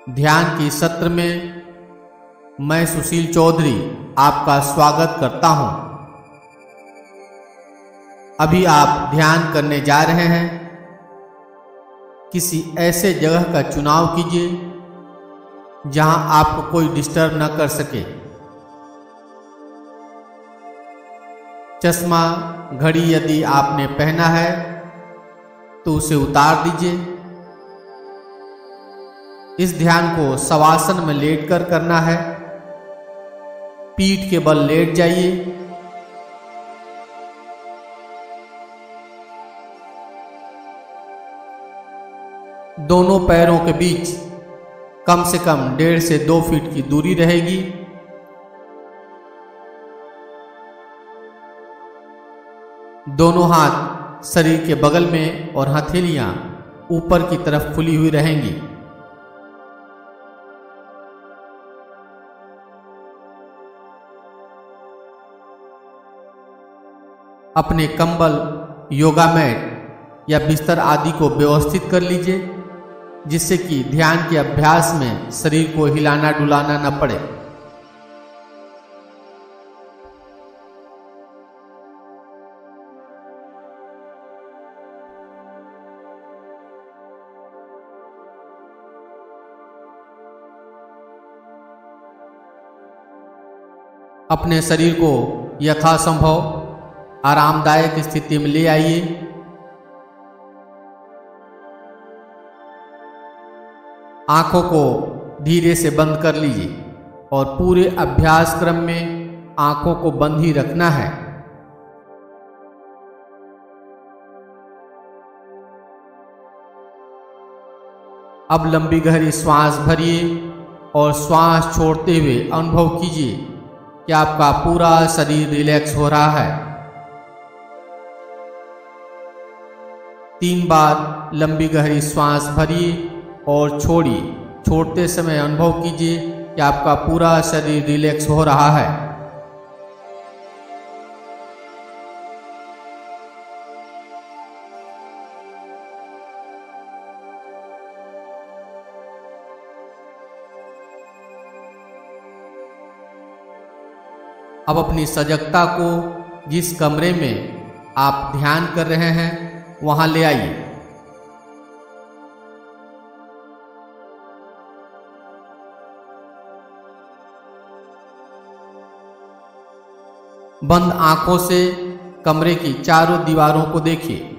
ध्यान की सत्र में मैं सुशील चौधरी आपका स्वागत करता हूं। अभी आप ध्यान करने जा रहे हैं। किसी ऐसे जगह का चुनाव कीजिए जहां आपको कोई डिस्टर्ब न कर सके। चश्मा, घड़ी यदि आपने पहना है तो उसे उतार दीजिए। इस ध्यान को शवासन में लेटकर करना है। पीठ के बल लेट जाइए। दोनों पैरों के बीच कम से कम 1.5 से 2 फीट की दूरी रहेगी। दोनों हाथ शरीर के बगल में और हथेलियां ऊपर की तरफ खुली हुई रहेंगी। अपने कंबल, योगा मैट या बिस्तर आदि को व्यवस्थित कर लीजिए, जिससे कि ध्यान के अभ्यास में शरीर को हिलाना डुलाना न पड़े। अपने शरीर को यथासंभव आरामदायक स्थिति में ले आइए। आंखों को धीरे से बंद कर लीजिए और पूरे अभ्यास क्रम में आंखों को बंद ही रखना है। अब लंबी गहरी श्वास भरिए और श्वास छोड़ते हुए अनुभव कीजिए कि आपका पूरा शरीर रिलैक्स हो रहा है। 3 बार लंबी गहरी श्वास भरिए और छोड़िए। छोड़ते समय अनुभव कीजिए कि आपका पूरा शरीर रिलैक्स हो रहा है। अब अपनी सजगता को जिस कमरे में आप ध्यान कर रहे हैं वहां ले आइए। बंद आंखों से कमरे की चारों दीवारों को देखिए।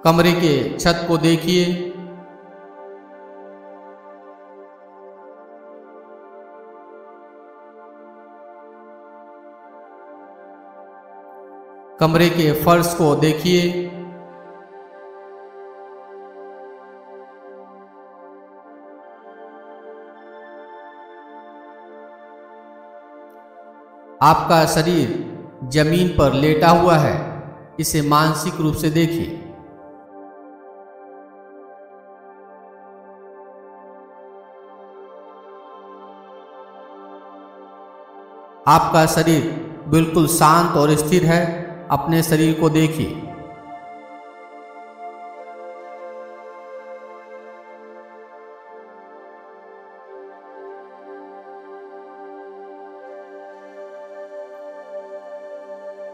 कमरे के छत को देखिए। कमरे के फर्श को देखिए। आपका शरीर जमीन पर लेटा हुआ है, इसे मानसिक रूप से देखिए। आपका शरीर बिल्कुल शांत और स्थिर है। अपने शरीर को देखिए।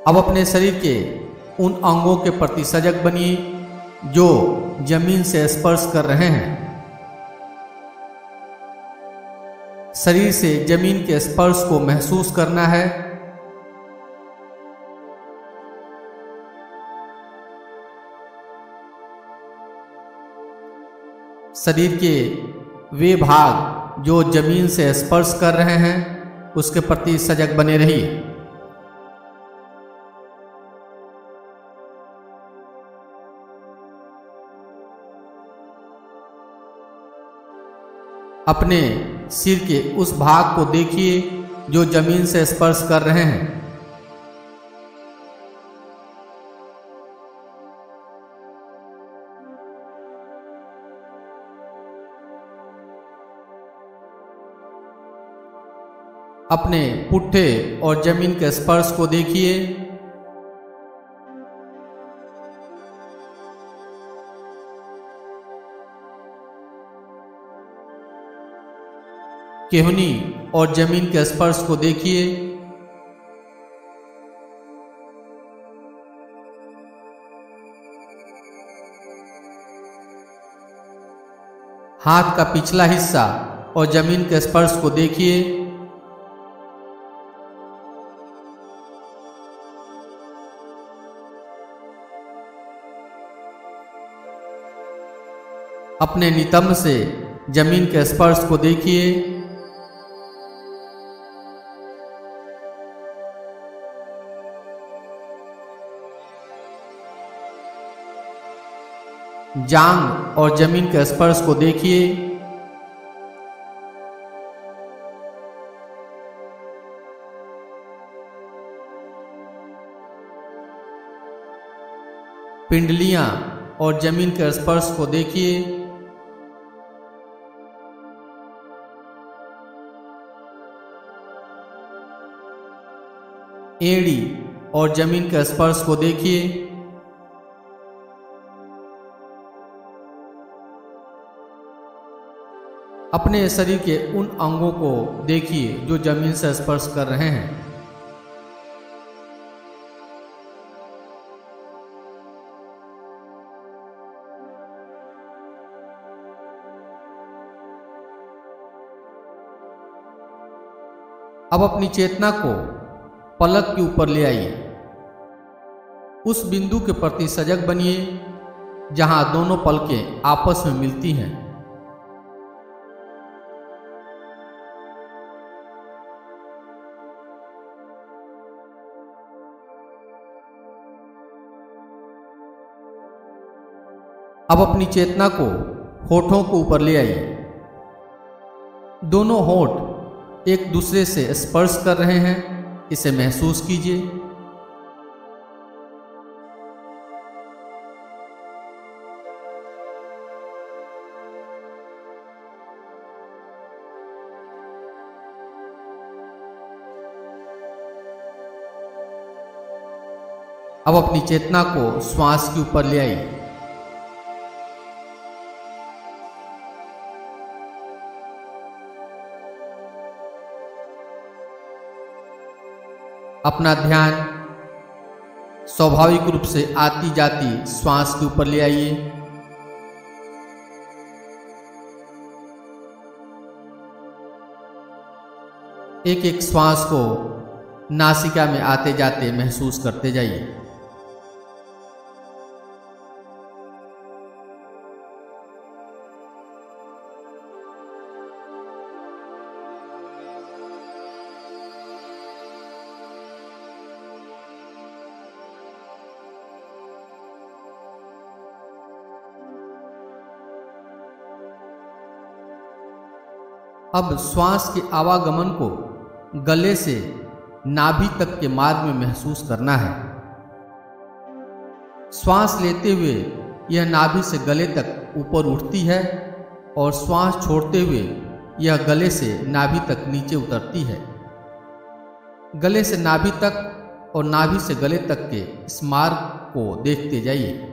अब अपने शरीर के उन अंगों के प्रति सजग बनिए जो जमीन से स्पर्श कर रहे हैं। शरीर से जमीन के स्पर्श को महसूस करना है। शरीर के वे भाग जो जमीन से स्पर्श कर रहे हैं उसके प्रति सजग बने रहिए। अपने सिर के उस भाग को देखिए जो जमीन से स्पर्श कर रहे हैं। अपने पुट्ठे और जमीन के स्पर्श को देखिए। केहनी और जमीन के स्पर्श को देखिए। हाथ का पिछला हिस्सा और जमीन के स्पर्श को देखिए। अपने नितंब से जमीन के स्पर्श को देखिए। जांघ और जमीन के स्पर्श को देखिए। पिंडलियां और जमीन के स्पर्श को देखिए। एड़ी और जमीन के स्पर्श को देखिए। अपने शरीर के उन अंगों को देखिए जो जमीन से स्पर्श कर रहे हैं। अब अपनी चेतना को पलक के ऊपर ले आइए। उस बिंदु के प्रति सजग बनिए जहां दोनों पलकें आपस में मिलती हैं। अब अपनी चेतना को होठों को ऊपर ले आइए। दोनों होठ एक दूसरे से स्पर्श कर रहे हैं, इसे महसूस कीजिए। अब अपनी चेतना को श्वास के ऊपर ले आइए। अपना ध्यान स्वाभाविक रूप से आती जाती श्वास के ऊपर ले आइए। एक एक श्वास को नासिका में आते जाते महसूस करते जाइए। अब श्वास के आवागमन को गले से नाभि तक के मार्ग में महसूस करना है। श्वास लेते हुए यह नाभि से गले तक ऊपर उठती है और श्वास छोड़ते हुए यह गले से नाभि तक नीचे उतरती है। गले से नाभि तक और नाभि से गले तक के इस मार्ग को देखते जाइए।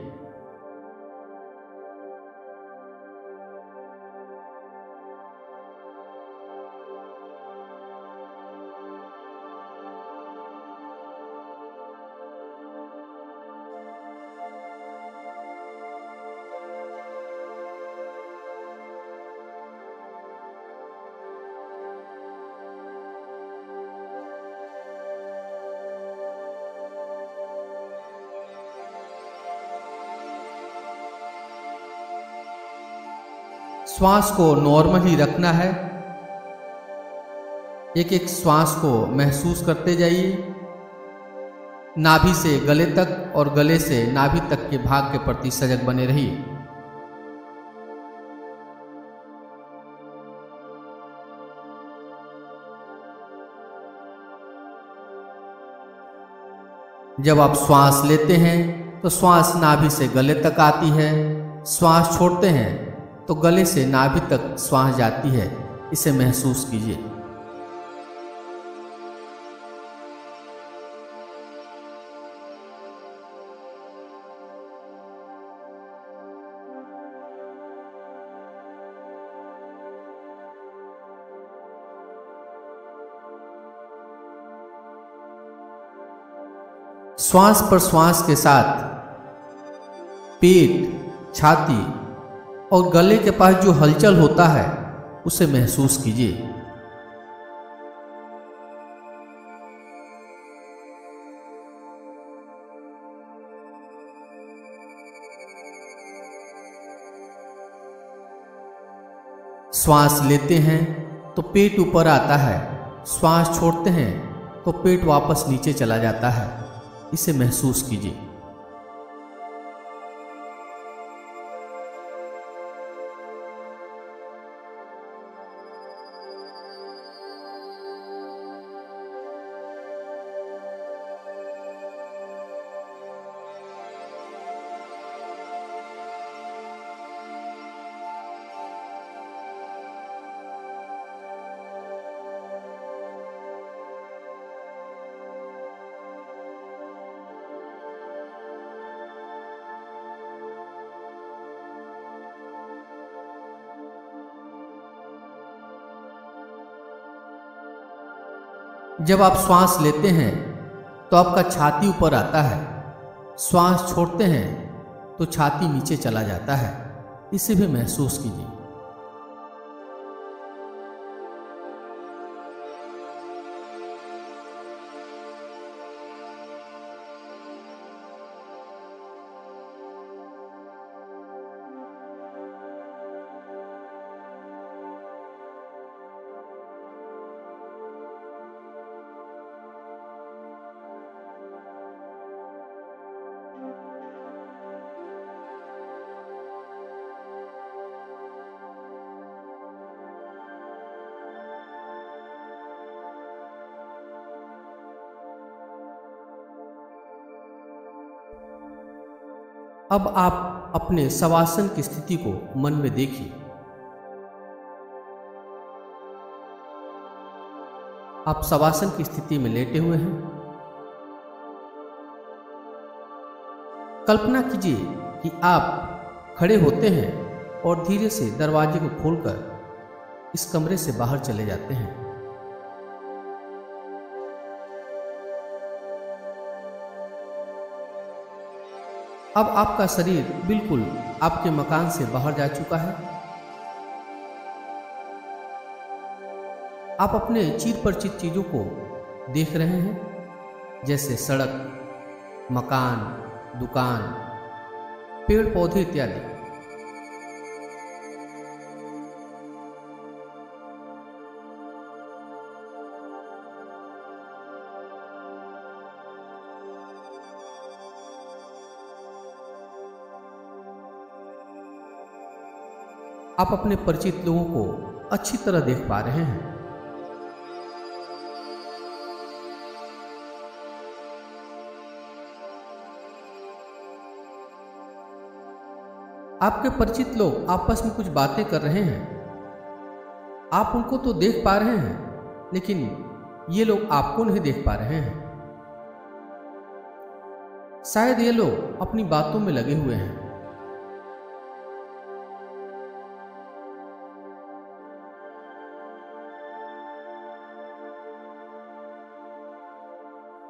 श्वास को नॉर्मल ही रखना है। एक एक श्वास को महसूस करते जाइए। नाभि से गले तक और गले से नाभि तक के भाग के प्रति सजग बने रहिए। जब आप श्वास लेते हैं तो श्वास नाभि से गले तक आती है, श्वास छोड़ते हैं तो गले से नाभि तक श्वास जाती है, इसे महसूस कीजिए। श्वास प्रश्वास के साथ पेट, छाती और गले के पास जो हलचल होता है उसे महसूस कीजिए। श्वास लेते हैं तो पेट ऊपर आता है, श्वास छोड़ते हैं तो पेट वापस नीचे चला जाता है। इसे महसूस कीजिए। जब आप श्वास लेते हैं तो आपका छाती ऊपर आता है, श्वास छोड़ते हैं तो छाती नीचे चला जाता है। इसे भी महसूस कीजिए। अब आप अपने शवासन की स्थिति को मन में देखिए। आप शवासन की स्थिति में लेटे हुए हैं। कल्पना कीजिए कि आप खड़े होते हैं और धीरे से दरवाजे को खोलकर इस कमरे से बाहर चले जाते हैं। अब आपका शरीर बिल्कुल आपके मकान से बाहर जा चुका है। आप अपने चिर परिचित चीजों को देख रहे हैं, जैसे सड़क, मकान, दुकान, पेड़ पौधे इत्यादि। आप अपने परिचित लोगों को अच्छी तरह देख पा रहे हैं। आपके परिचित लोग आपस में कुछ बातें कर रहे हैं। आप उनको तो देख पा रहे हैं, लेकिन ये लोग आपको नहीं देख पा रहे हैं। शायद ये लोग अपनी बातों में लगे हुए हैं।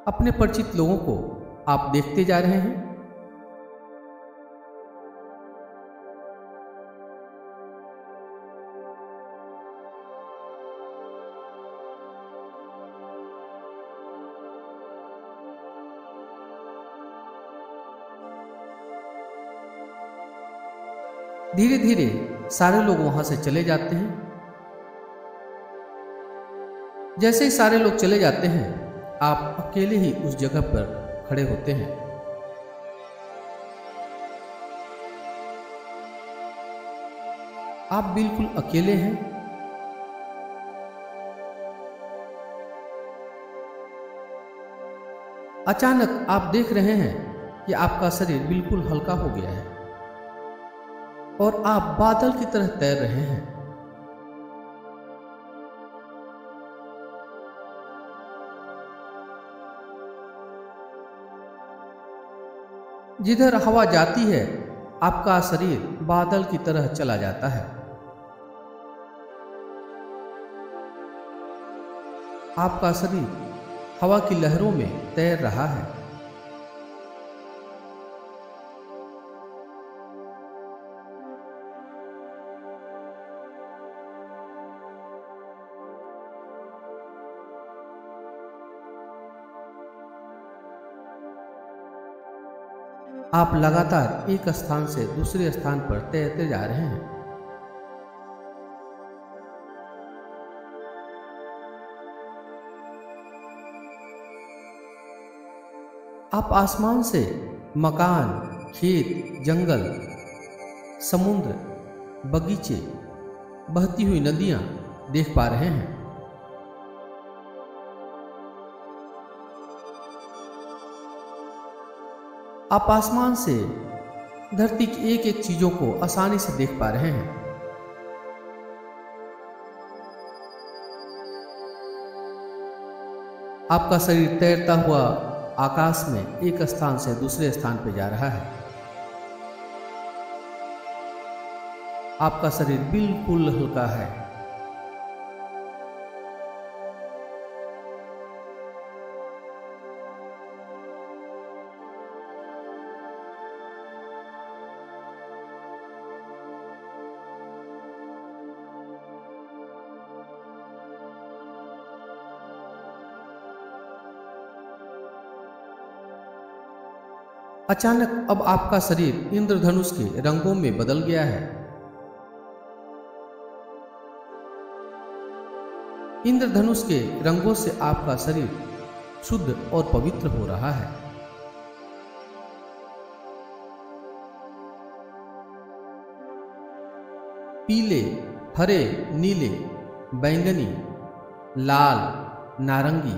अपने परिचित लोगों को आप देखते जा रहे हैं। धीरे धीरे सारे लोग वहां से चले जाते हैं। जैसे ही सारे लोग चले जाते हैं, आप अकेले ही उस जगह पर खड़े होते हैं। आप बिल्कुल अकेले हैं। अचानक आप देख रहे हैं कि आपका शरीर बिल्कुल हल्का हो गया है और आप बादल की तरह तैर रहे हैं। जिधर हवा जाती है, आपका शरीर बादल की तरह चला जाता है। आपका शरीर हवा की लहरों में तैर रहा है। आप लगातार एक स्थान से दूसरे स्थान पर तैरते जा रहे हैं। आप आसमान से मकान, खेत, जंगल, समुद्र, बगीचे, बहती हुई नदियां देख पा रहे हैं। आप आसमान से धरती की एक एक चीजों को आसानी से देख पा रहे हैं। आपका शरीर तैरता हुआ आकाश में एक स्थान से दूसरे स्थान पर जा रहा है। आपका शरीर बिल्कुल हल्का है। अचानक अब आपका शरीर इंद्रधनुष के रंगों में बदल गया है। इंद्रधनुष के रंगों से आपका शरीर शुद्ध और पवित्र हो रहा है। पीले, हरे, नीले, बैंगनी, लाल, नारंगी,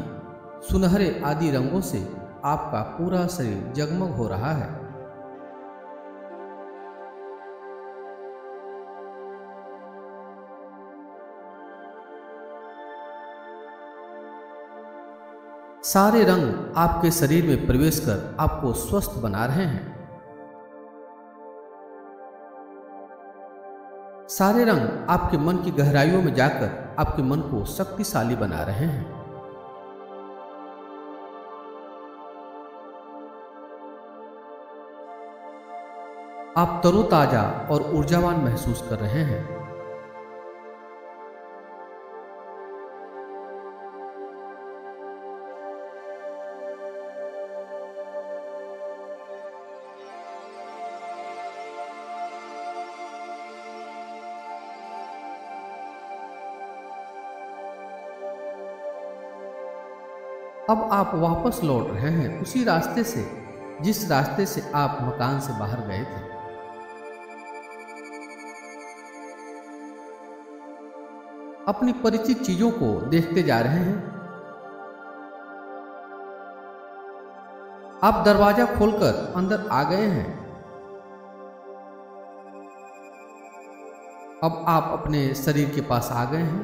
सुनहरे आदि रंगों से आपका पूरा शरीर जगमग हो रहा है। सारे रंग आपके शरीर में प्रवेश कर आपको स्वस्थ बना रहे हैं। सारे रंग आपके मन की गहराइयों में जाकर आपके मन को शक्तिशाली बना रहे हैं। आप तरोताजा और ऊर्जावान महसूस कर रहे हैं। अब आप वापस लौट रहे हैं उसी रास्ते से जिस रास्ते से आप मकान से बाहर गए थे। अपनी परिचित चीजों को देखते जा रहे हैं। आप दरवाजा खोलकर अंदर आ गए हैं। अब आप अपने शरीर के पास आ गए हैं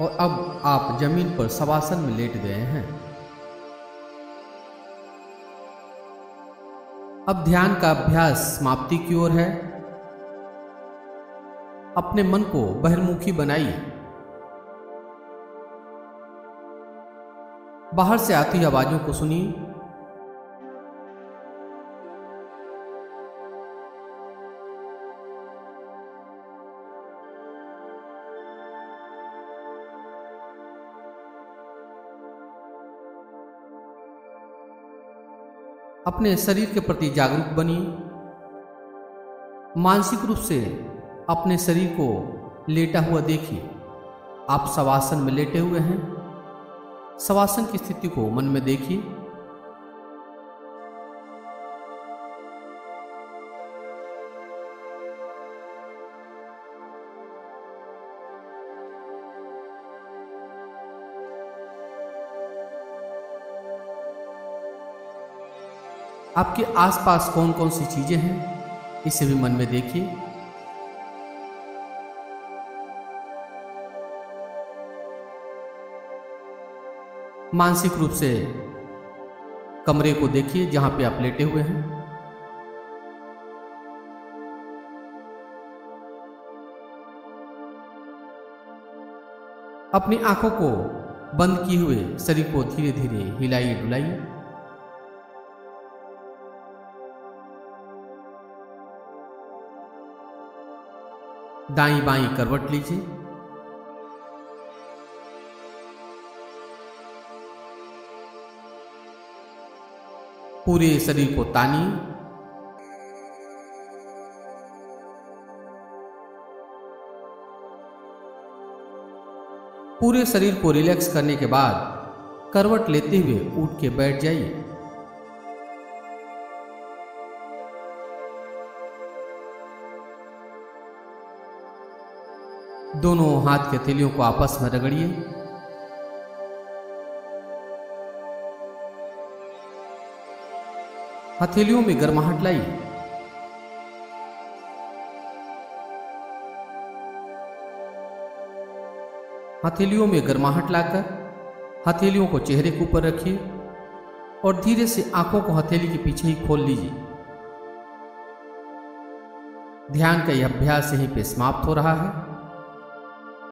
और अब आप जमीन पर शवासन में लेट गए हैं। अब ध्यान का अभ्यास समाप्ति की ओर है। अपने मन को बहिर्मुखी बनाइए। बाहर से आती आवाजों को सुनिए। अपने शरीर के प्रति जागरूक बनिए। मानसिक रूप से अपने शरीर को लेटा हुआ देखिए। आप शवासन में लेटे हुए हैं। शवासन की स्थिति को मन में देखिए। आपके आसपास कौन कौन सी चीजें हैं, इसे भी मन में देखिए। मानसिक रूप से कमरे को देखिए जहां पे आप लेटे हुए हैं। अपनी आंखों को बंद किए हुए शरीर को धीरे धीरे हिलाइए डुलाइए। दाईं बाईं करवट लीजिए। पूरे शरीर को तानिए। पूरे शरीर को रिलैक्स करने के बाद करवट लेते हुए उठ के बैठ जाइए। दोनों हाथ के हथेलियों को आपस में रगड़िए। हथेलियों में गर्माहट लाइए। हथेलियों में गर्माहट लाकर हथेलियों को चेहरे के ऊपर रखिए और धीरे से आंखों को हथेली के पीछे ही खोल लीजिए। ध्यान का यह अभ्यास यहीं पे समाप्त हो रहा है।